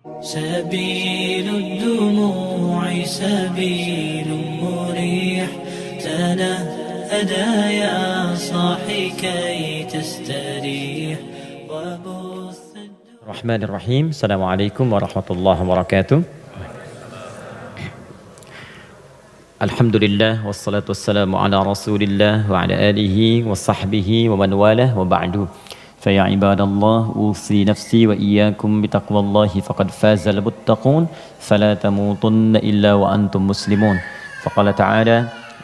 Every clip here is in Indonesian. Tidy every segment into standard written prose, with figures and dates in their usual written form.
سبيل الدموع سبيل مريح تنهدى يا صاحي كي تستريح وبث الرحمن الرحيم. السلام عليكم ورحمة الله وبركاته. الحمد لله والصلاة والسلام على رسول الله وعلى آله وصحبه ومن والاه وبعد. فيا عباد الله أوصي نفسي وإياكم بتقوى الله فقد فاز المتقون فلا تموتن إلا وأنتم مسلمون. فقال تعالى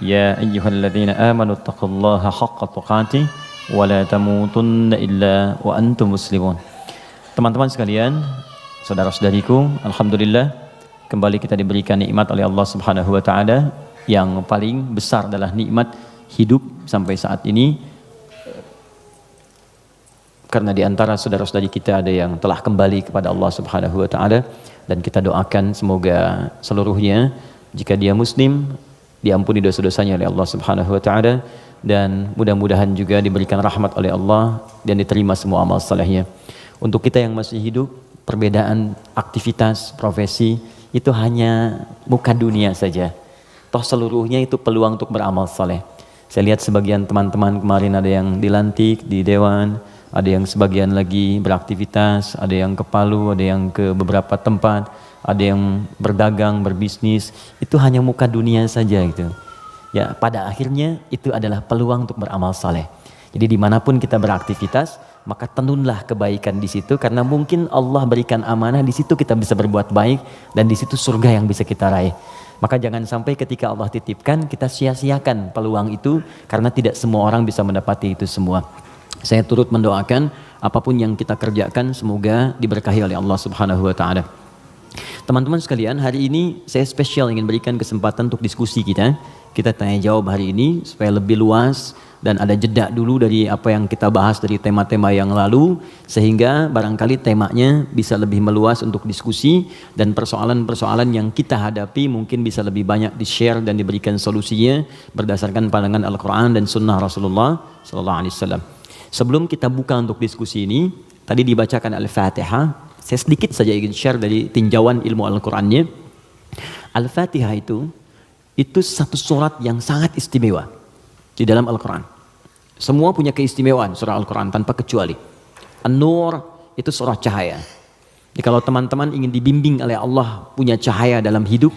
يا أيها الذين آمنوا اتقوا الله حق تقاته ولا تموتن إلا وأنتم مسلمون. Teman-teman sekalian, saudara-saudariku, alhamdulillah kembali kita diberikan nikmat oleh Allah Subhanahu wa taala. Yang paling besar adalah nikmat hidup sampai saat ini. Karena di antara saudara-saudari kita ada yang telah kembali kepada Allah Subhanahu wa taala, dan kita doakan semoga seluruhnya jika dia muslim diampuni dosa-dosanya oleh Allah Subhanahu wa taala, dan mudah-mudahan juga diberikan rahmat oleh Allah dan diterima semua amal salehnya. Untuk kita yang masih hidup, perbedaan aktivitas, profesi itu hanya muka dunia saja. Toh seluruhnya itu peluang untuk beramal saleh. Saya lihat sebagian teman-teman kemarin ada yang dilantik di dewan, ada yang sebagian lagi beraktivitas, ada yang ke Palu, ada yang ke beberapa tempat, ada yang berdagang, berbisnis. Itu hanya muka dunia saja gitu. Ya, pada akhirnya itu adalah peluang untuk beramal saleh. Jadi dimanapun kita beraktivitas, maka tenunlah kebaikan di situ, karena mungkin Allah berikan amanah di situ kita bisa berbuat baik, dan di situ surga yang bisa kita raih. Maka jangan sampai ketika Allah titipkan kita sia-siakan peluang itu, karena tidak semua orang bisa mendapati itu semua. Saya turut mendoakan apapun yang kita kerjakan semoga diberkahi oleh Allah Subhanahu wa taala. Teman-teman sekalian, hari ini saya spesial ingin berikan kesempatan untuk diskusi kita. Kita tanya jawab hari ini supaya lebih luas dan ada jeda dulu dari apa yang kita bahas dari tema-tema yang lalu, sehingga barangkali temanya bisa lebih meluas untuk diskusi, dan persoalan-persoalan yang kita hadapi mungkin bisa lebih banyak di-share dan diberikan solusinya berdasarkan pandangan Al-Quran dan Sunnah Rasulullah SAW. Sebelum kita buka untuk diskusi ini, tadi dibacakan Al-Fatihah. Saya sedikit saja ingin share dari tinjauan ilmu Al-Qurannya. Al-Fatihah itu satu surat yang sangat istimewa di dalam Al-Quran. Semua punya keistimewaan surah Al-Quran tanpa kecuali. An-Nur itu surah cahaya. Jadi kalau teman-teman ingin dibimbing oleh Allah punya cahaya dalam hidup,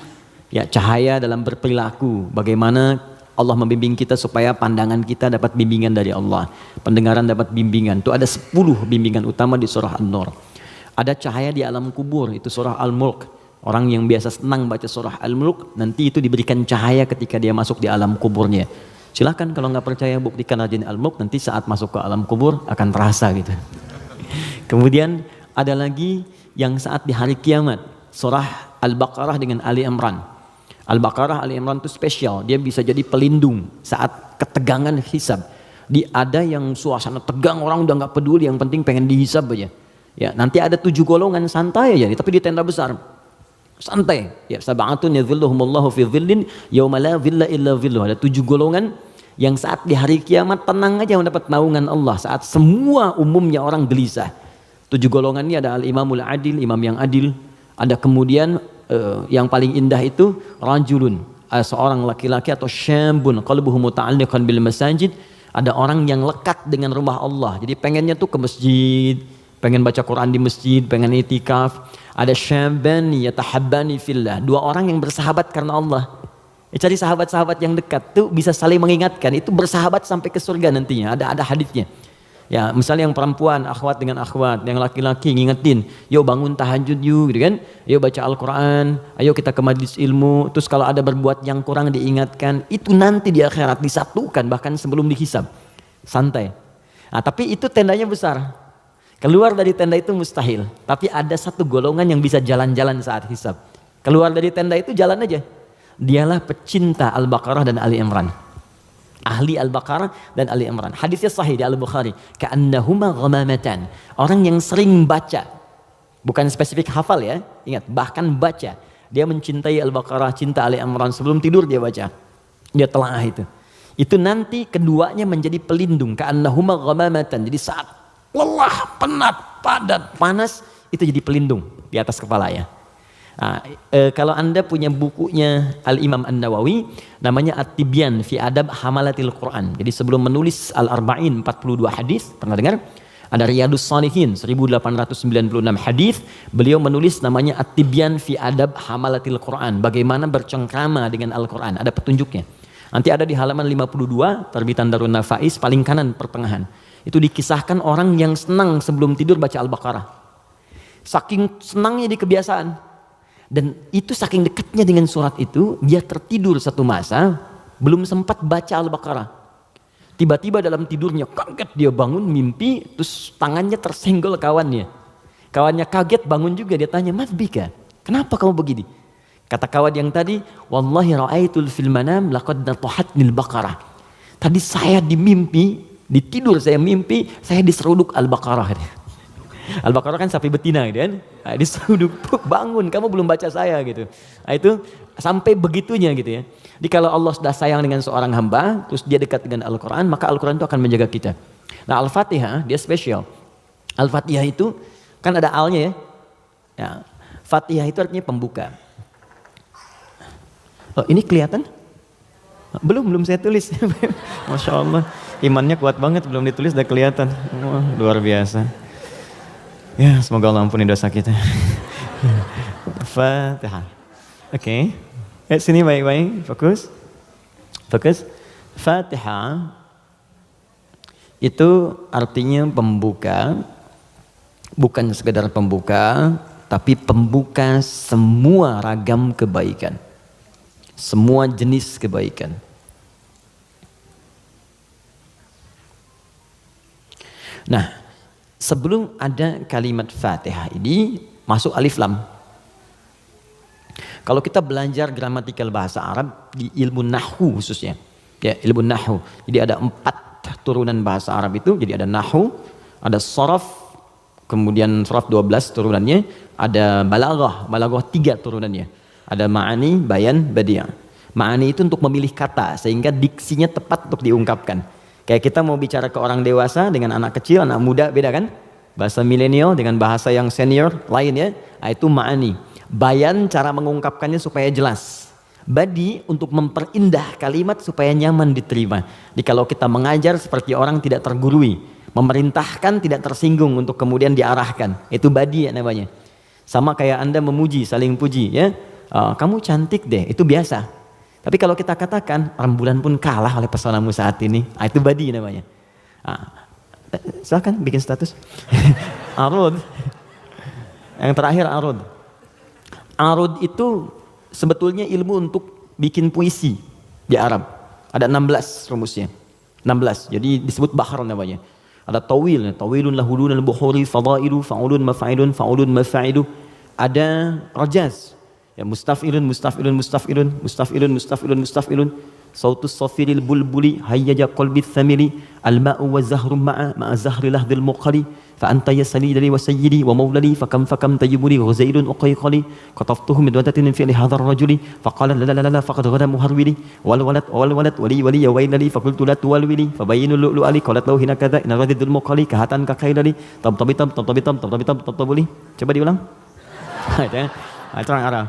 ya cahaya dalam berperilaku, bagaimana Allah membimbing kita supaya pandangan kita dapat bimbingan dari Allah, pendengaran dapat bimbingan. Itu ada 10 bimbingan utama di surah An-Nur. Ada cahaya di alam kubur, itu surah Al-Mulk. Orang yang biasa senang baca surah Al-Mulk, nanti itu diberikan cahaya ketika dia masuk di alam kuburnya. Silakan kalau nggak percaya buktikan rajin Al-Mulk, nanti saat masuk ke alam kubur akan terasa gitu. Kemudian ada lagi yang saat di hari kiamat, surah Al-Baqarah dengan Ali Imran. Al-Baqarah, Ali Imran itu spesial, dia bisa jadi pelindung saat ketegangan hisab. Ada yang suasana tegang, orang udah nggak peduli, yang penting pengen dihisab aja. Ya, nanti ada 7 golongan santai aja, tapi di tenda besar. Santai. Ya, sab'atun yadhilluhumullahu fi dhillin yauma la dhilla illa dhilluh. Ada 7 golongan yang saat di hari kiamat tenang aja mendapat naungan Allah, saat semua umumnya orang gelisah. 7 golongan ini ada al-imamul adil, imam yang adil. Ada kemudian yang paling indah itu rajulun, seorang laki-laki, atau syambun qalbuhu muta'alliqan bil masajid. Ada orang yang lekat dengan rumah Allah. Jadi pengennya tuh ke masjid, pengen baca Quran di masjid, pengen itikaf. Ada syabani yatahabbani fillah, 2 orang yang bersahabat karena Allah. Cari sahabat-sahabat yang dekat tuh bisa saling mengingatkan, itu bersahabat sampai ke surga nantinya. Ada hadisnya. Ya, misalnya yang perempuan akhwat dengan akhwat, yang laki-laki ngingetin, yuk bangun tahajud yuk, gitu kan? Yuk baca Al-Quran, ayo kita ke majlis ilmu. Terus kalau ada berbuat yang kurang diingatkan, itu nanti di akhirat disatukan bahkan sebelum dihisab. Santai. Nah, tapi itu tendanya besar. Keluar dari tenda itu mustahil. Tapi ada 1 golongan yang bisa jalan-jalan saat hisab. Keluar dari tenda itu jalan aja. Dialah pecinta Al-Baqarah dan Ali Imran. Ahli Al-Baqarah dan Ali Imran. Hadisnya sahih di Al-Bukhari. Ka'annahuma ghamamatan. Orang yang sering baca. Bukan spesifik hafal ya. Ingat, bahkan baca. Dia mencintai Al-Baqarah, cinta Ali Imran. Sebelum tidur dia baca. Dia telaah itu. Itu nanti keduanya menjadi pelindung. Ka'annahuma ghamamatan. Jadi saat lelah, penat, padat, panas, itu jadi pelindung. di atas kepala ya. Nah, kalau Anda punya bukunya Al-Imam An-Nawawi namanya At-Tibyan fi Adab Hamalatil Quran. Jadi sebelum menulis Al-Arba'in 42 hadis, pernah dengar? Ada Riyadus Shalihin 1896 hadis, beliau menulis namanya At-Tibyan fi Adab Hamalatil Quran. Bagaimana bercengkrama dengan Al-Quran, ada petunjuknya. Nanti ada di halaman 52 terbitan Darun Nafais paling kanan pertengahan. Itu dikisahkan orang yang senang sebelum tidur baca Al-Baqarah. Saking senangnya di kebiasaan. Dan itu saking dekatnya dengan surat itu, dia tertidur satu masa, belum sempat baca Al-Baqarah. Tiba-tiba dalam tidurnya kaget, dia bangun mimpi, terus tangannya tersenggol kawannya. Kawannya kaget, bangun juga, dia tanya, "Mas Bika, kenapa kamu begini?" Kata kawan yang tadi, "Wallahi ra'aitul fil manam laqad natahatnil Baqarah." Tadi saya di mimpi, di tidur saya mimpi, saya diseruduk Al-Baqarah. Al-Baqarah kan sapi betina gitu kan. Nah, diseruduk, bangun, kamu belum baca saya gitu. Nah, itu sampai begitunya gitu ya. Jadi kalau Allah sudah sayang dengan seorang hamba, terus dia dekat dengan Al-Quran, maka Al-Quran itu akan menjaga kita. Nah, Al-Fatihah dia spesial. Al-Fatihah itu kan ada alnya ya. Ya. Fatihah itu artinya pembuka. Oh, ini kelihatan? Belum saya tulis. Masya Allah, imannya kuat banget, belum ditulis udah kelihatan. Wah, luar biasa. Ya, semoga Allah ampuni dosa kita. Fatihah. Oke. Sini baik-baik, fokus. Fokus. Fatihah itu artinya pembuka, bukan sekedar pembuka, tapi pembuka semua ragam kebaikan. Semua jenis kebaikan. Nah, sebelum ada kalimat Fatihah ini masuk alif lam. Kalau kita belajar gramatikal bahasa Arab di ilmu nahwu khususnya, ya ilmu nahwu. Jadi ada 4 turunan bahasa Arab itu. Jadi ada nahwu, ada sharaf, kemudian sharaf 12 turunannya, ada balaghah 3 turunannya. Ada ma'ani, bayan, badi'. Ma'ani itu untuk memilih kata sehingga diksinya tepat untuk diungkapkan. Kayak kita mau bicara ke orang dewasa dengan anak kecil, anak muda beda kan? Bahasa milenial dengan bahasa yang senior lain ya. Nah, itu ma'ani. Bayan cara mengungkapkannya supaya jelas. Badi untuk memperindah kalimat supaya nyaman diterima. Jadi kalau kita mengajar seperti orang tidak tergurui, memerintahkan tidak tersinggung untuk kemudian diarahkan. Itu badi ya namanya. Sama kayak Anda memuji, saling puji ya. Kamu cantik deh, itu biasa. Tapi kalau kita katakan rembulan pun kalah oleh pesonamu saat ini, itu badi namanya. Silakan bikin status. Arud. Yang terakhir arud. Arud itu sebetulnya ilmu untuk bikin puisi di Arab. Ada 16 rumusnya. 16. Jadi disebut bahar namanya. Ada tawil, tawilun lahulun al-buhuri fadailu fa'ulun mafa'ilun fa'ulun mafa'ilu. Ada rajaz. Ya, mustaf'ilun mustaf'ilun mustaf'ilun mustaf'ilun mustaf'ilun mustaf'ilun sautus safiril bulbuli hayyaja qalbi thamili al-ma'u wa zahrum ma'a zahri lahdil muqali fa anta yasali dari wa sayyidi wa maulali fa kam tayyibuli ghuzailun uqayqali qataftuhu min wadatin fi hadha ar-rajuli fa qala la la la faqad ghada muharwili wal walad wali wali ya wailali fa qultu la tuwalwili fa bayyinu lu'lu ali qalat lahu hina kadha in radidul muqali kahatan ka khailali tabtabitam tabtabuli. Coba diulang. Itu orang Arab.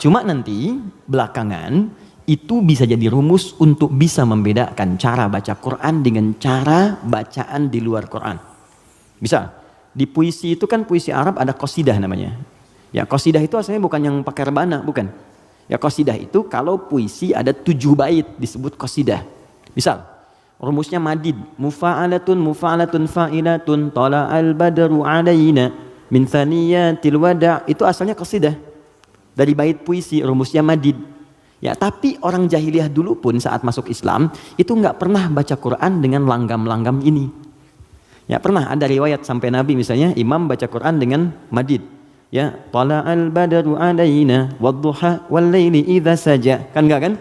Cuma nanti belakangan itu bisa jadi rumus untuk bisa membedakan cara baca Quran dengan cara bacaan di luar Quran. Bisa. Di puisi itu kan puisi Arab ada qasidah namanya. Ya qasidah itu asalnya bukan yang pakai rebana, bukan. Ya qasidah itu kalau puisi ada 7 bait disebut qasidah. Misal rumusnya madid, mufa'alatun fa'ilatun tala'al badru alaina min thaniyatil wada', itu asalnya qasidah. Dari bait puisi rumusnya madid. Ya, tapi orang jahiliyah dulu pun saat masuk Islam itu nggak pernah baca Quran dengan langgam-langgam ini. Ya, pernah ada riwayat sampai Nabi misalnya imam baca Quran dengan madid. Ya, tala'al badru alaina wadduha wal laili idza saja. Kan enggak kan?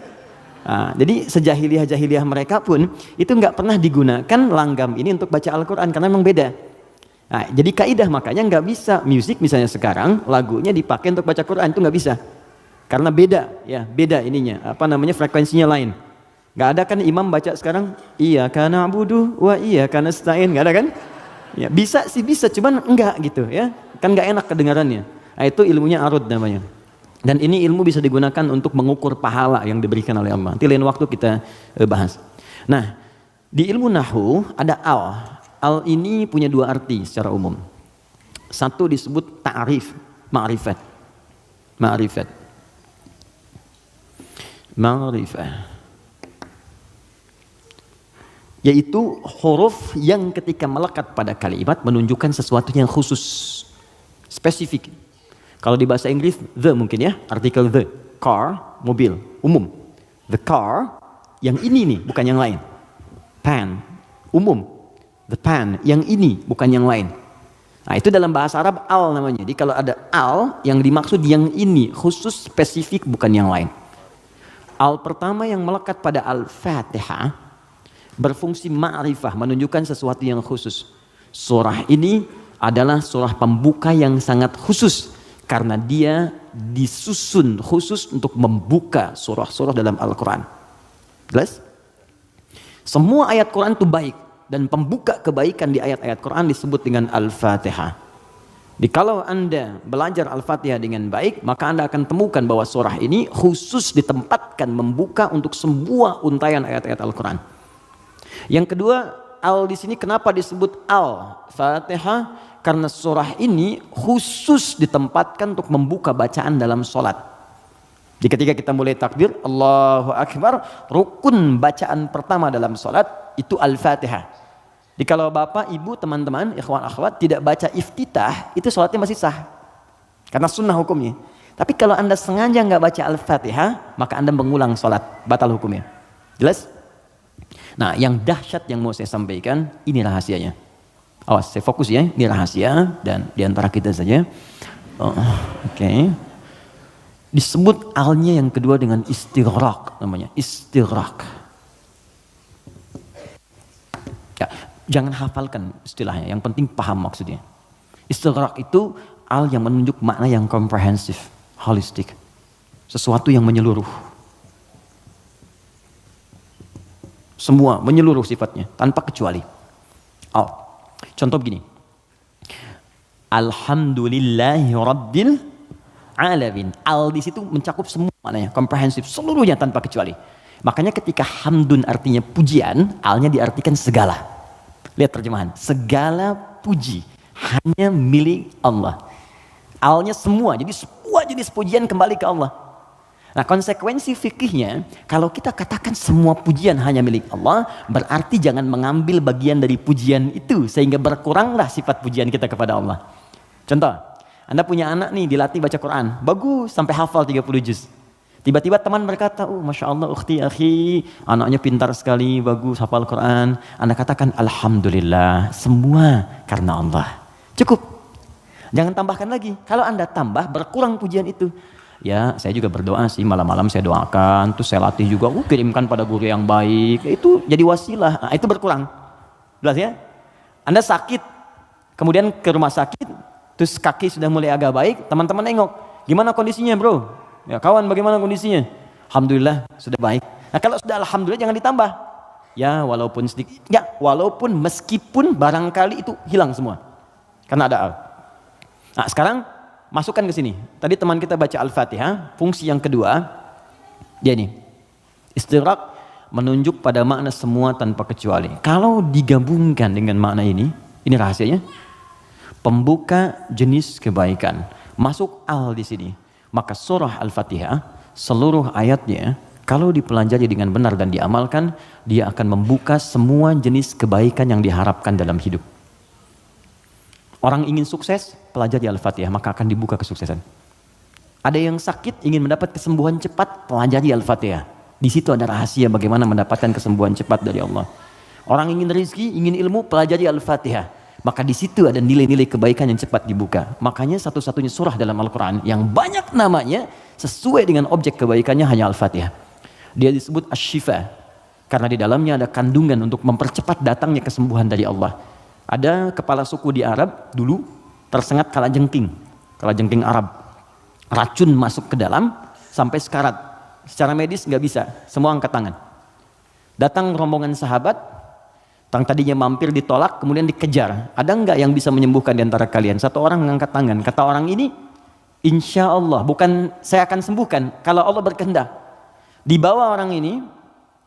Jadi sejahiliyah-jahiliyah mereka pun itu nggak pernah digunakan langgam ini untuk baca Al-Quran karena memang beda. Jadi kaidah makanya nggak bisa musik misalnya sekarang lagunya dipakai untuk baca Quran itu nggak bisa karena beda ininya frekuensinya lain. Nggak ada kan imam baca sekarang iyyaka na'budu wa iyyaka nasta'in, nggak ada kan? Ya bisa sih bisa cuman enggak gitu ya. kan nggak enak kedengarannya. Nah, itu ilmunya arud namanya. Dan ini ilmu bisa digunakan untuk mengukur pahala yang diberikan oleh Allah. Nanti lain waktu kita bahas. Nah, di ilmu nahwu ada al. Al ini punya dua arti secara umum. Satu disebut ta'rif, ma'rifat. Ma'rifat. Ma'rifat. Yaitu huruf yang ketika melekat pada kalimat menunjukkan sesuatu yang khusus, spesifik. Kalau di bahasa Inggris, the mungkin ya, artikel the, car, mobil, umum. The car, yang ini nih, bukan yang lain. Pen, umum. The pen, yang ini, bukan yang lain. Nah, itu dalam bahasa Arab al namanya. Jadi kalau ada al, yang dimaksud yang ini, khusus, spesifik, bukan yang lain. Al pertama yang melekat pada Al-Fatihah, berfungsi ma'rifah, menunjukkan sesuatu yang khusus. Surah ini adalah surah pembuka yang sangat khusus. Karena dia disusun khusus untuk membuka surah-surah dalam Al-Quran. Jelas? Semua ayat Quran itu baik. Dan pembuka kebaikan di ayat-ayat Quran disebut dengan Al-Fatihah. Jadi kalau Anda belajar Al-Fatihah dengan baik, maka Anda akan temukan bahwa surah ini khusus ditempatkan membuka untuk semua untayan ayat-ayat Al-Quran. Yang kedua, Al di sini kenapa disebut Al-Fatihah? Karena surah ini khusus ditempatkan untuk membuka bacaan dalam sholat. Jadi ketika kita mulai takbir, Allahu Akbar, rukun bacaan pertama dalam sholat itu Al-Fatihah. Jadi kalau bapak, ibu, teman-teman, ikhwan, akhwat tidak baca iftitah, itu sholatnya masih sah. Karena sunnah hukumnya. Tapi kalau Anda sengaja nggak baca Al-Fatihah, maka Anda mengulang sholat, batal hukumnya. Jelas? Nah, yang dahsyat yang mau saya sampaikan, ini rahasianya. Awas, saya fokus ya, ini rahasia dan diantara kita saja. Oke. Disebut alnya yang kedua dengan istighraq namanya, istighraq. Ya, jangan hafalkan istilahnya, yang penting paham maksudnya. Istighraq itu al yang menunjuk makna yang komprehensif, holistik. Sesuatu yang menyeluruh. Semua menyeluruh sifatnya, tanpa kecuali. Al. Contoh begini, Alhamdulillahi Rabbil Alamin. Al di situ mencakup semua maknanya, komprehensif, seluruhnya tanpa kecuali. Makanya ketika hamdun artinya pujian, alnya diartikan segala. Lihat terjemahan, segala puji hanya milik Allah. Alnya semua, jadi semua jenis pujian kembali ke Allah. Nah, konsekuensi fikihnya, kalau kita katakan semua pujian hanya milik Allah, berarti jangan mengambil bagian dari pujian itu, sehingga berkuranglah sifat pujian kita kepada Allah. Contoh, Anda punya anak nih, dilatih baca Quran, bagus, sampai hafal 30 juz. Tiba-tiba teman berkata, oh Masya Allah, ukhti, akhi, anaknya pintar sekali, bagus, hafal Quran. Anda katakan, Alhamdulillah, semua karena Allah. Cukup. Jangan tambahkan lagi. Kalau Anda tambah, berkurang pujian itu. Ya, saya juga berdoa sih, malam-malam saya doakan, terus saya latih juga, kirimkan pada guru yang baik, itu jadi wasilah. Nah, itu berkurang. Jelas ya? Anda sakit, kemudian ke rumah sakit, terus kaki sudah mulai agak baik, teman-teman nengok, gimana kondisinya bro? Ya kawan, bagaimana kondisinya? Alhamdulillah sudah baik. Nah, kalau sudah alhamdulillah jangan ditambah. Ya walaupun sedikit, ya walaupun meskipun barangkali itu hilang semua, karena ada al. Nah sekarang masukkan ke sini. Tadi teman kita baca Al-Fatihah, fungsi yang kedua, dia ini. Istighraq menunjuk pada makna semua tanpa kecuali. Kalau digabungkan dengan makna ini rahasianya. Pembuka jenis kebaikan. Masuk al di sini. Maka surah Al-Fatihah, seluruh ayatnya, kalau dipelajari dengan benar dan diamalkan, dia akan membuka semua jenis kebaikan yang diharapkan dalam hidup. Orang ingin sukses, pelajari Al-Fatihah, maka akan dibuka kesuksesan. Ada yang sakit, ingin mendapat kesembuhan cepat, pelajari Al-Fatihah. Di situ ada rahasia bagaimana mendapatkan kesembuhan cepat dari Allah. Orang ingin rezeki, ingin ilmu, pelajari Al-Fatihah. Maka di situ ada nilai-nilai kebaikan yang cepat dibuka. Makanya satu-satunya surah dalam Al-Quran yang banyak namanya sesuai dengan objek kebaikannya hanya Al-Fatihah. Dia disebut Asy-Syifa karena di dalamnya ada kandungan untuk mempercepat datangnya kesembuhan dari Allah. Ada kepala suku di Arab dulu tersengat kalajengking Arab. Racun masuk ke dalam sampai sekarat. Secara medis nggak bisa, semua angkat tangan. Datang rombongan sahabat, Tang tadinya mampir ditolak, kemudian dikejar. Ada enggak yang bisa menyembuhkan di antara kalian? Satu orang mengangkat tangan. Kata orang ini, insya Allah, bukan saya akan sembuhkan, kalau Allah berkehendak. Dibawa orang ini,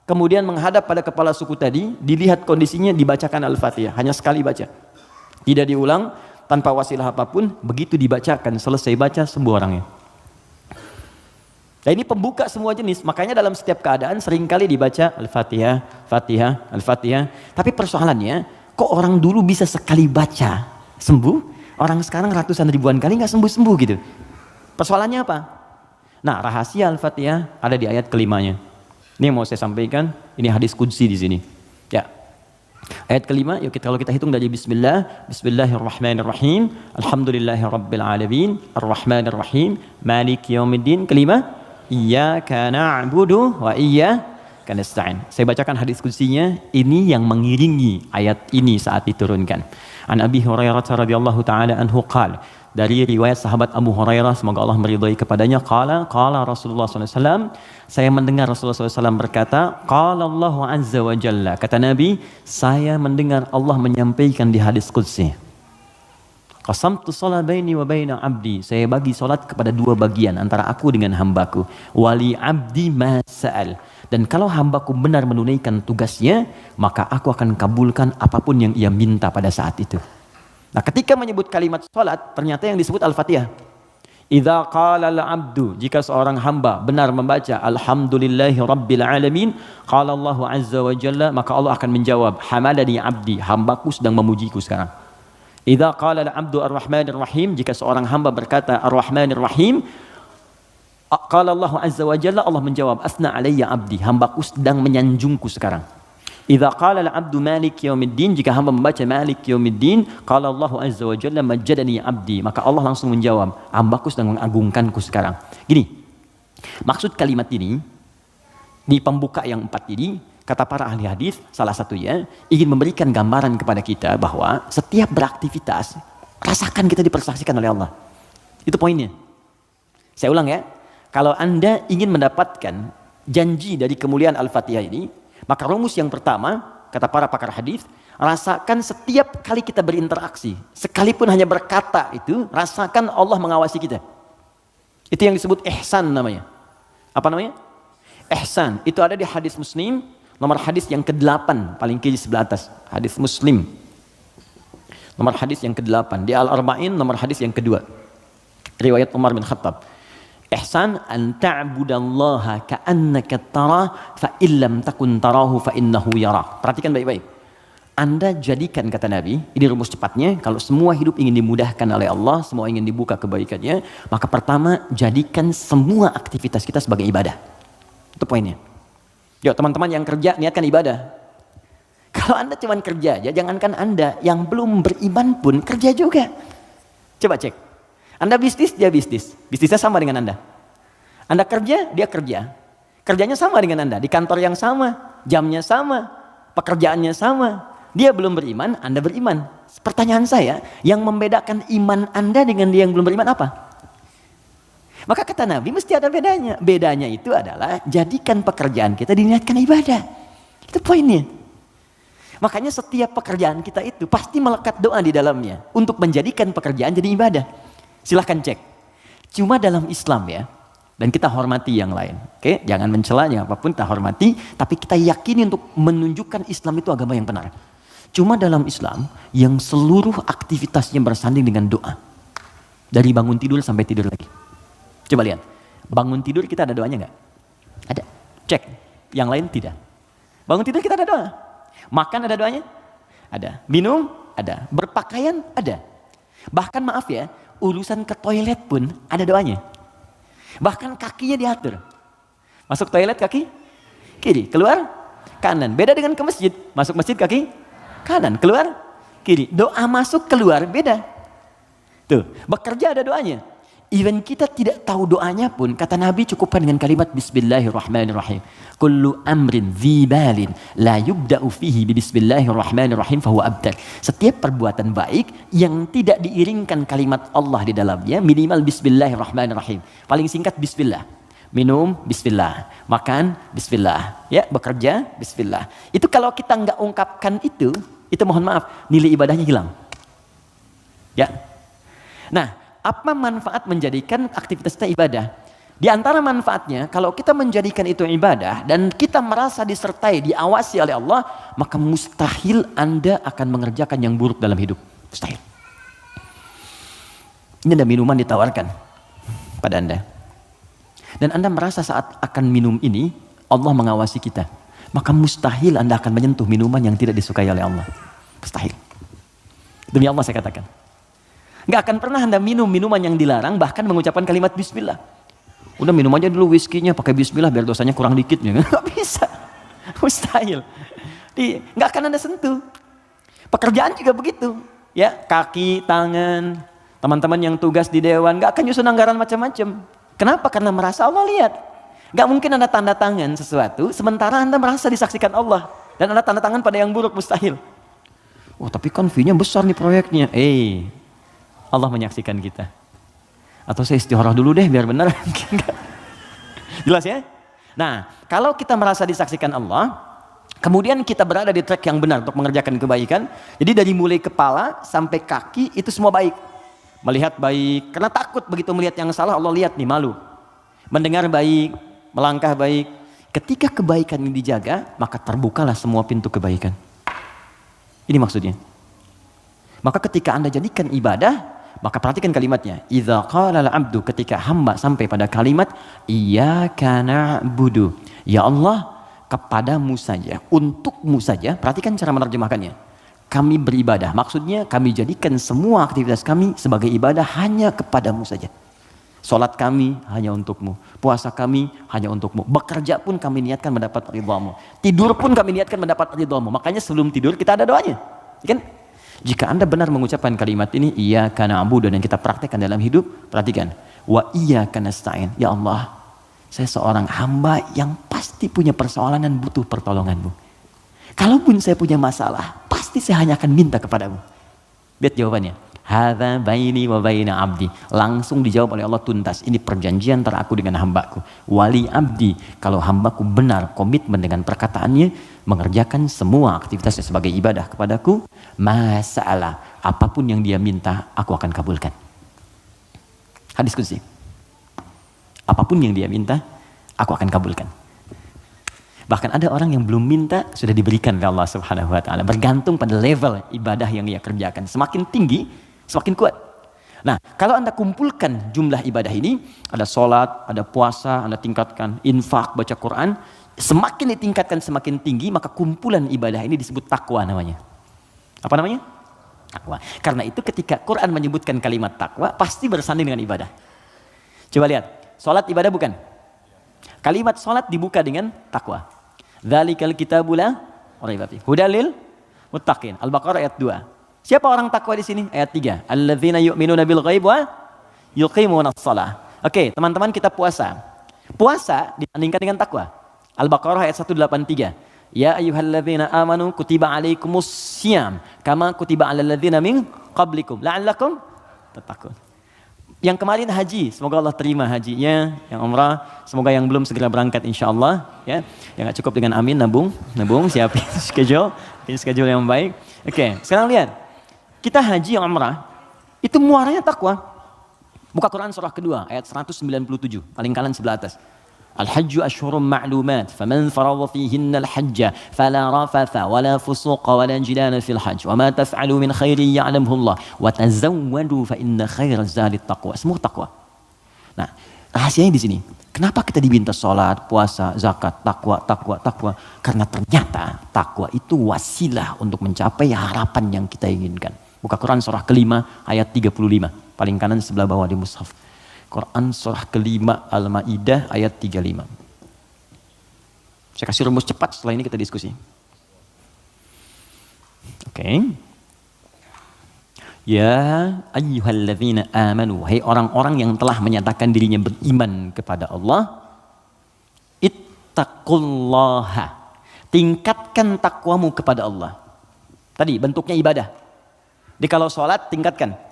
kemudian menghadap pada kepala suku tadi, dilihat kondisinya, dibacakan Al-Fatihah. Hanya sekali baca. Tidak diulang, tanpa wasilah apapun, begitu dibacakan, selesai baca, sembuh orangnya. Nah ini pembuka semua jenis, makanya dalam setiap keadaan seringkali dibaca Al-Fatihah, Fatihah, Al-Fatihah. Tapi persoalannya, kok orang dulu bisa sekali baca sembuh, orang sekarang ratusan ribuan kali nggak sembuh-sembuh gitu. Persoalannya apa? Nah rahasia Al-Fatihah ada di ayat kelimanya. Ini yang mau saya sampaikan, ini hadis qudsi di sini. Ya. Ayat kelima, yuk kalau kita hitung dari Bismillah, Bismillahirrahmanirrahim, Alhamdulillahirabbil alamin, Arrahmanirrahim, Maliki yaumiddin. Kelima, Iyyaka na'budu wa iyyaka nasta'in. Saya bacakan hadis qudsinya, ini yang mengiringi ayat ini saat diturunkan. An Abi Hurairah radhiyallahu taala anhu qala, dari riwayat sahabat Abu Hurairah semoga Allah meridhai kepadanya, qala Rasulullah sallallahu alaihi wasallam, saya mendengar Rasulullah sallallahu alaihi wasallam berkata, qala Allah azza wa jalla, kata Nabi, saya mendengar Allah menyampaikan di hadis qudsi, qasamtu shalah baini wa baina abdi, saya bagi salat kepada dua bagian antara aku dengan hambaku, wali abdi ma sa'al, dan kalau hambaku benar menunaikan tugasnya, maka aku akan kabulkan apapun yang ia minta pada saat itu. Nah ketika menyebut kalimat salat, ternyata yang disebut Al-Fatihah. Idza qala al-'abdu, jika seorang hamba benar membaca Alhamdulillahi rabbil alamin, qala Allah azza wa jalla, maka Allah akan menjawab, hamadani abdi, hambaku sedang memujiku sekarang. Idza qala al-'abdu ar-rahmanir rahim, jika seorang hamba berkata ar-rahmanir rahim, qala Allah azza wa jalla, Allah menjawab, asna alayya abdi, hambaku sedang menyanjungku sekarang. Idza qala al-'abdu maliki yaumiddin, jika hamba membaca maliki yaumiddin, qala Allah azza wa jalla majjadani abdi, maka Allah langsung menjawab, hambaku sedang mengagungkanku sekarang. Gini, maksud kalimat ini di pembuka yang 4 ini, kata para ahli hadis, salah satunya ingin memberikan gambaran kepada kita bahwa setiap beraktivitas rasakan kita dipersaksikan oleh Allah. Itu poinnya. Saya ulang ya. Kalau Anda ingin mendapatkan janji dari kemuliaan Al-Fatihah ini, maka rumus yang pertama, kata para pakar hadis, rasakan setiap kali kita berinteraksi, sekalipun hanya berkata itu, rasakan Allah mengawasi kita. Itu yang disebut ihsan namanya. Apa namanya? Ihsan. Itu ada di hadis Muslim, nomor hadis yang ke-8, paling kiri sebelah atas. Hadis Muslim. Nomor hadis yang ke-8. Di Al-Arba'in, nomor hadis yang kedua. Riwayat Umar bin Khattab. Ihsan an ta'budallaha ka'annaka tarah fa illam takun tarahu fa innahu yarak. Perhatikan baik-baik. Anda jadikan, kata Nabi, ini rumus cepatnya, kalau semua hidup ingin dimudahkan oleh Allah, semua ingin dibuka kebaikannya, maka pertama jadikan semua aktivitas kita sebagai ibadah. Itu poinnya. Yuk teman-teman yang kerja, niatkan ibadah. Kalau Anda cuma kerja aja, jangankan Anda, yang belum beriman pun kerja juga. Coba cek. Anda bisnis, dia bisnis. Bisnisnya sama dengan Anda. Anda kerja, dia kerja. Kerjanya sama dengan Anda. Di kantor yang sama, jamnya sama, pekerjaannya sama. Dia belum beriman, Anda beriman. Pertanyaan saya, yang membedakan iman Anda dengan dia yang belum beriman apa? Maka kata Nabi, mesti ada bedanya. Bedanya itu adalah, jadikan pekerjaan kita diniatkan ibadah. Itu poinnya. Makanya setiap pekerjaan kita itu pasti melekat doa di dalamnya. Untuk menjadikan pekerjaan jadi ibadah. Silahkan cek. Cuma dalam Islam ya, dan kita hormati yang lain. Oke, jangan mencelanya apapun, kita hormati, tapi kita yakini untuk menunjukkan Islam itu agama yang benar. Cuma dalam Islam yang seluruh aktivitasnya bersanding dengan doa. Dari bangun tidur sampai tidur lagi. Coba lihat. Bangun tidur kita ada doanya enggak? Ada. Cek. Yang lain tidak. Bangun tidur kita ada doa. Makan ada doanya? Ada. Minum? Ada. Berpakaian? Ada. Bahkan maaf ya, urusan ke toilet pun ada doanya. Bahkan kakinya diatur. Masuk toilet kaki kiri, keluar kanan. Beda dengan ke masjid. Masuk masjid kaki kanan, keluar kiri. Doa masuk keluar beda. Tuh, bekerja ada doanya. Even kita tidak tahu doanya pun, kata Nabi cukupkan dengan kalimat Bismillahirrahmanirrahim. Kullu amrin dzibalin la yubda'u fihi bi Bismillahirrahmanirrahim fahuwa abtar. Setiap perbuatan baik yang tidak diiringkan kalimat Allah di dalamnya, minimal Bismillahirrahmanirrahim. Paling singkat Bismillah. Minum, bismillah. Makan, bismillah. Ya, bekerja, bismillah. Itu kalau kita nggak ungkapkan itu mohon maaf, nilai ibadahnya hilang. Ya. Nah, apa manfaat menjadikan aktivitas kita ibadah? Di antara manfaatnya, kalau kita menjadikan itu ibadah dan kita merasa disertai, diawasi oleh Allah, maka mustahil Anda akan mengerjakan yang buruk dalam hidup. Mustahil. Ini ada minuman ditawarkan pada Anda. Dan Anda merasa saat akan minum ini, Allah mengawasi kita. Maka mustahil Anda akan menyentuh minuman yang tidak disukai oleh Allah. Mustahil. Demi Allah saya katakan. Nggak akan pernah Anda minum minuman yang dilarang, bahkan mengucapkan kalimat bismillah. Udah minum aja dulu whiskinya pakai bismillah biar dosanya kurang dikit. Nggak bisa. Mustahil. Nggak akan Anda sentuh. Pekerjaan juga begitu. Ya, kaki, tangan, teman-teman yang tugas di dewan, nggak akan nyusun anggaran macam-macam. Kenapa? Karena merasa Allah lihat. Gak mungkin Anda tanda tangan sesuatu, sementara Anda merasa disaksikan Allah. Dan Anda tanda tangan pada yang buruk, mustahil. Oh tapi kan fee-nya besar nih proyeknya. Allah menyaksikan kita. Atau saya istikharah dulu deh biar benar. Jelas ya? Nah, kalau kita merasa disaksikan Allah, kemudian kita berada di track yang benar untuk mengerjakan kebaikan. Jadi dari mulai kepala sampai kaki itu semua baik. Melihat baik, karena takut begitu melihat yang salah, Allah lihat nih, malu. Mendengar baik, melangkah baik. Ketika kebaikan ini dijaga, maka terbukalah semua pintu kebaikan. Ini maksudnya. Maka ketika Anda jadikan ibadah, maka perhatikan kalimatnya. Idza qala al-'abdu, ketika hamba sampai pada kalimat iyyaka na'budu. Ya Allah, kepadamu saja, untukmu saja. Perhatikan cara menerjemahkannya. Kami beribadah, maksudnya kami jadikan semua aktivitas kami sebagai ibadah hanya kepadamu saja. Salat kami hanya untukmu, puasa kami hanya untukmu, bekerja pun kami niatkan mendapat ridhamu, tidur pun kami niatkan mendapat ridhamu. Makanya sebelum tidur kita ada doanya, kan? Jika Anda benar mengucapkan kalimat ini, iyyaka na'budu, dan kita praktekkan dalam hidup, perhatikan, wa iyyaka nasta'in. Ya Allah, saya seorang hamba yang pasti punya persoalan dan butuh pertolonganmu. Kalaupun saya punya masalah, pasti saya hanya akan minta kepadamu. Lihat jawabannya. Hadza baini wa baina abdi. Langsung dijawab oleh Allah tuntas. Ini perjanjian antara aku dengan hambaku. Wali abdi. Kalau hambaku benar komitmen dengan perkataannya, mengerjakan semua aktivitasnya sebagai ibadah kepadaku, masalah apapun yang dia minta, aku akan kabulkan. Hadis qudsi. Apapun yang dia minta, aku akan kabulkan. Bahkan ada orang yang belum minta sudah diberikan oleh Allah Subhanahu wa taala, bergantung pada level ibadah yang ia kerjakan. Semakin tinggi, semakin kuat. Nah, kalau Anda kumpulkan jumlah ibadah ini, ada sholat, ada puasa, Anda tingkatkan, infak, baca Quran, semakin ditingkatkan semakin tinggi, maka kumpulan ibadah ini disebut takwa namanya. Apa namanya? Takwa. Karena itu ketika Quran menyebutkan kalimat takwa, pasti bersanding dengan ibadah. Coba lihat, sholat ibadah bukan? Kalimat sholat dibuka dengan takwa. Dzalikal kitabu la raiba fihi hudal lil muttaqin. Al-Baqarah ayat 2. Siapa orang takwa di sini? Ayat 3. Alladzina yu'minuna bil ghaib wa yuqimunas shalah. Oke, teman-teman, kita puasa. Puasa disandingkan dengan takwa. Al-Baqarah ayat 183. Ya ayyuhalladzina amanu kutiba alaikumus syiyam kama kutiba alal ladzina min qablikum la'allakum tattaqun. Yang kemarin haji, semoga Allah terima hajinya. Yang umrah, semoga yang belum segera berangkat insyaAllah. Ya. Yang gak cukup dengan amin, nabung, siapin schedule yang baik. Oke, sekarang lihat. Kita haji yang umrah, itu muaranya takwa. Buka Quran surah kedua, ayat 197, paling kanan sebelah atas. Al-hajju ashhurum ma'lumat, faman faradha fihinna al-hajja fala rafatha wala fusuqa wala jidala fil hajj wa ma taf'alu min khairin ya'lamhu Allah wa tazawwadu fa inna khairaz zadi taqwa. Semua takwa. Nah, rahasianya di sini. Kenapa kita diminta salat, puasa, zakat, takwa? Karena ternyata takwa itu wasilah untuk mencapai harapan yang kita inginkan. Buka Quran surah kelima ayat 35, paling kanan sebelah bawah di mushaf. Quran surah kelima Al-Maidah ayat 35. Saya kasih rumus cepat, setelah ini kita diskusi. Oke. Ya ayyuhalladzina amanu, hai orang-orang yang telah menyatakan dirinya beriman kepada Allah, ittaqullaha, tingkatkan takwamu kepada Allah. Tadi bentuknya ibadah. Jadi kalau sholat tingkatkan.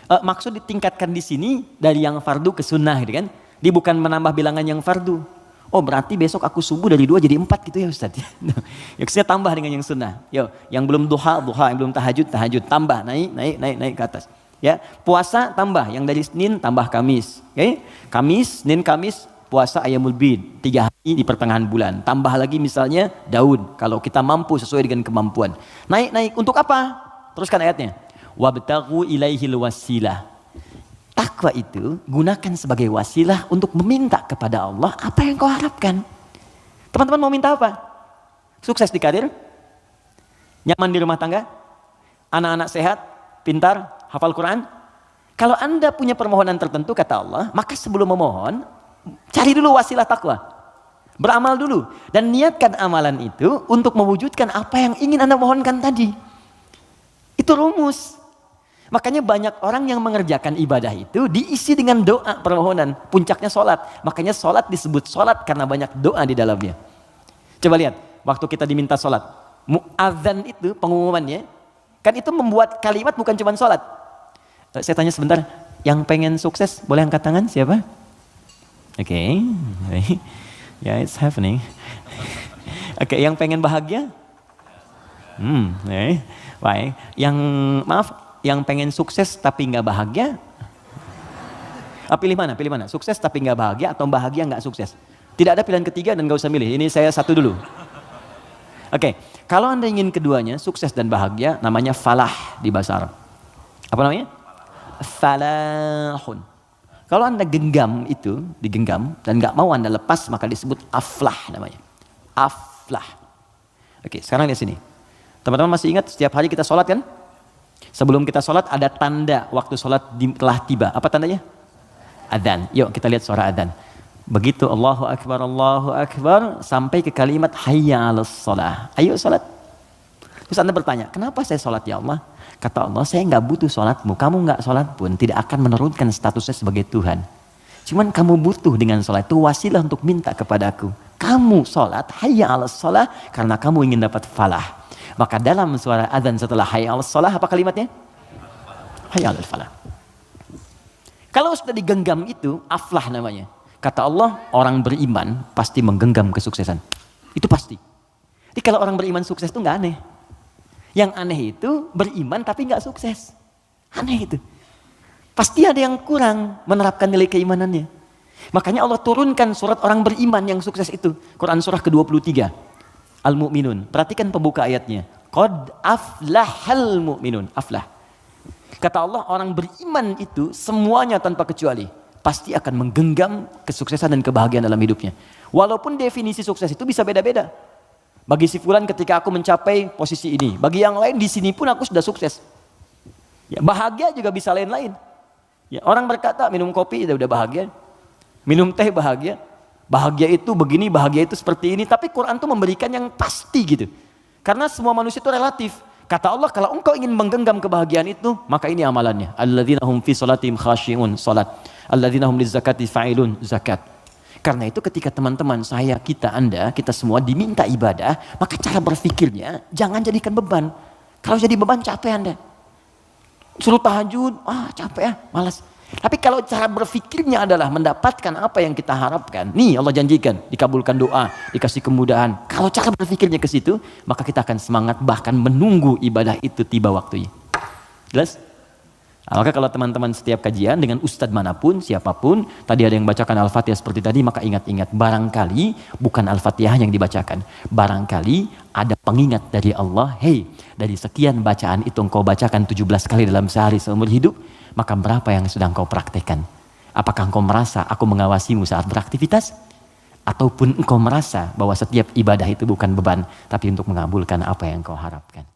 Maksud ditingkatkan di sini dari yang fardu ke sunnah, gitu kan? Dia bukan menambah bilangan yang fardu. Oh berarti besok aku subuh dari 2 jadi 4 gitu ya Ustaz. Ya saya tambah dengan yang sunnah. Yo, yang belum duha, yang belum tahajud, tambah, naik ke atas. Ya, puasa tambah, yang dari Senin tambah Kamis. Okay? Kamis, Senin, Kamis, puasa Ayyamul Bid, 3 hari di pertengahan bulan. Tambah lagi misalnya daun, kalau kita mampu sesuai dengan kemampuan. Naik, untuk apa? Teruskan ayatnya. Wabtaghu ilaihil wasilah. Takwa itu gunakan sebagai wasilah untuk meminta kepada Allah apa yang kau harapkan. Teman-teman mau minta apa? Sukses di karir? Nyaman di rumah tangga? Anak-anak sehat? Pintar? Hafal Quran? Kalau Anda punya permohonan tertentu kata Allah, maka sebelum memohon, cari dulu wasilah takwa. Beramal dulu. Dan niatkan amalan itu untuk mewujudkan apa yang ingin Anda mohonkan tadi. Itu rumus. Makanya banyak orang yang mengerjakan ibadah itu diisi dengan doa permohonan. Puncaknya sholat. Makanya sholat disebut sholat karena banyak doa di dalamnya. Coba lihat, waktu kita diminta sholat. Mu'adzan itu pengumumannya, kan itu membuat kalimat bukan cuma sholat. Saya tanya sebentar, yang pengen sukses boleh angkat tangan siapa? Oke. Yeah, it's happening. Oke, yang pengen bahagia? Baik. Yang pengen sukses tapi nggak bahagia? Pilih mana? Sukses tapi nggak bahagia atau bahagia nggak sukses? Tidak ada pilihan ketiga dan nggak usah milih. Ini saya satu dulu. Oke, kalau Anda ingin keduanya, sukses dan bahagia, namanya falah di bahasa Arab. Apa namanya? Falahun. Kalau Anda genggam itu, digenggam dan nggak mau Anda lepas, maka disebut aflah namanya. Aflah. Oke, sekarang lihat sini. Teman-teman masih ingat setiap hari kita sholat kan? Sebelum kita sholat ada tanda waktu sholat telah tiba. Apa tandanya? Adzan. Yuk kita lihat suara adzan. Begitu Allahu Akbar sampai ke kalimat hayya 'alas shalah. Ayo sholat. Terus Anda bertanya, kenapa saya sholat ya Allah? Kata Allah, saya nggak butuh sholatmu. Kamu nggak sholat pun tidak akan menurunkan statusnya sebagai Tuhan. Cuman kamu butuh dengan sholat itu wasilah untuk minta kepadaku. Kamu sholat hayya 'alas shalah karena kamu ingin dapat falah. Maka dalam suara adzan setelah hayya 'alas shalah apa kalimatnya? Hayya 'alal falah. Kalau sudah digenggam itu aflah namanya. Kata Allah, orang beriman pasti menggenggam kesuksesan. Itu pasti. Jadi kalau orang beriman sukses itu nggak aneh. Yang aneh itu beriman tapi nggak sukses. Aneh itu. Pasti ada yang kurang menerapkan nilai keimanannya. Makanya Allah turunkan surat orang beriman yang sukses itu. Quran surah ke-23. Al-Mu'minun. Perhatikan pembuka ayatnya. Qad aflahal mu'minun. Aflah. Kata Allah, orang beriman itu semuanya tanpa kecuali pasti akan menggenggam kesuksesan dan kebahagiaan dalam hidupnya. Walaupun definisi sukses itu bisa beda-beda. Bagi si fulan ketika aku mencapai posisi ini, bagi yang lain di sini pun aku sudah sukses. Ya, bahagia juga bisa lain-lain. Ya, orang berkata minum kopi udah bahagia, minum teh bahagia. Bahagia itu begini, bahagia itu seperti ini. Tapi Quran tuh memberikan yang pasti gitu. Karena semua manusia itu relatif. Kata Allah, kalau engkau ingin menggenggam kebahagiaan itu, maka ini amalannya. Alladzina hum fi salatihim khashi'un, salat. Alladzina hum lizakati fa'ilun, zakat. Karena itu ketika teman-teman saya, kita, Anda, kita semua diminta ibadah, maka cara berpikirnya jangan jadikan beban. Kalau jadi beban capek Anda. Suruh tahajud, capek ya, malas. Tapi kalau cara berpikirnya adalah mendapatkan apa yang kita harapkan, nih Allah janjikan, dikabulkan doa, dikasih kemudahan. Kalau cara berpikirnya ke situ, maka kita akan semangat bahkan menunggu ibadah itu tiba waktunya. Jelas? Nah, maka kalau teman-teman setiap kajian dengan ustadz manapun, siapapun, tadi ada yang bacakan Al-Fatihah seperti tadi, maka ingat-ingat, barangkali bukan Al-Fatihah yang dibacakan. Barangkali ada pengingat dari Allah, hey, dari sekian bacaan itu engkau bacakan 17 kali dalam sehari seumur hidup, maka berapa yang sudah engkau praktekkan? Apakah engkau merasa aku mengawasimu saat beraktivitas? Ataupun engkau merasa bahwa setiap ibadah itu bukan beban, tapi untuk mengabulkan apa yang engkau harapkan?